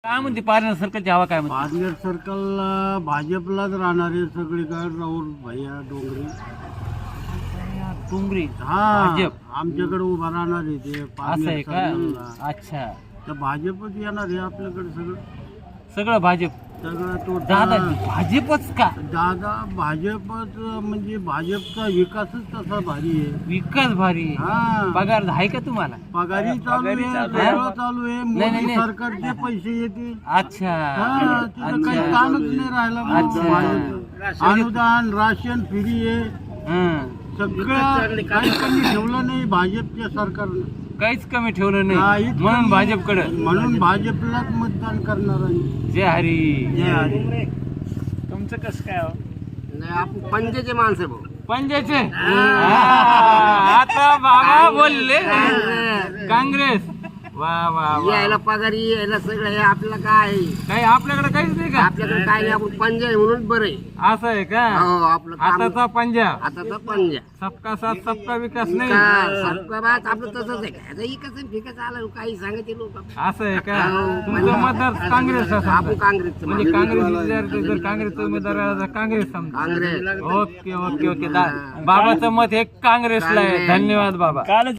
काय म्हणते पारनेर सर्कलची हवा काय म्हणते? पारनेर सर्कल भाजपलाच राहणार आहे सगळीकडे. राहुल भैया डोंगरे डोंगरे हा भाजप आमच्याकडे उभा राहणार आहे ते असं पारनेर आहे का? सर्कलला. अच्छा, तर भाजपच येणार आहे आपल्याकडे सगळं सगळं भाजप. सगळं तो दादा भाजपच का? दादा भाजपच म्हणजे भाजपचा विकासच तसा भारी आहे. विकास भारी आहे. हा पगार आहे का तुम्हाला? पगारी चालू आहे सगळं चालू आहे. नाही, मोदी नाही. सरकारचे पैसे येते. अच्छा हा तिथं काही अच्छा कामच नाही राहिलं अच्छा. भाजपचं. अनुदान राशन फ्री आहे हं. सगळं. काही कमी ठेवलं नाही भाजपच्या सरकारनं. काहीच कमी ठेवलं नाही काहीच म्हणून कमी- भाजपकडे. म्हणून भाजपलाच मतदान करणार आहे. जय हरी. जय हरी. तुमचं कसं काय हो? नाही आपण पंजाचे माणसं भाऊ. पंजाचे आता बाबा बोलले काँग्रेस. वा वा वा. यायला पगारी यायला सगळं हे आपल्याला काय आहे? काही आपल्याकडे काहीच नाही का? आपल्याकडे काय नाही, आपण पंजा आहे म्हणून बरं आहे. असं आहे का? हो आपलं काम आताचा पंजाब आताचा पंजा सबका साथ सबका विकास नाही. काय सबका बात आपलं तसंच आहे. काय इकडचं फिकच आलं काही सांगते लोक. असं आहे का? हो, तुमचं मतदार काँग्रेस आपण काँग्रेसचं म्हणजे काँग्रेस जर काँग्रेसचा उमेदवार आला तर काँग्रेस समजा. काँग्रेस ओके ओके ओके बाबाचं मत हे काँग्रेसला आहे. धन्यवाद बाबा.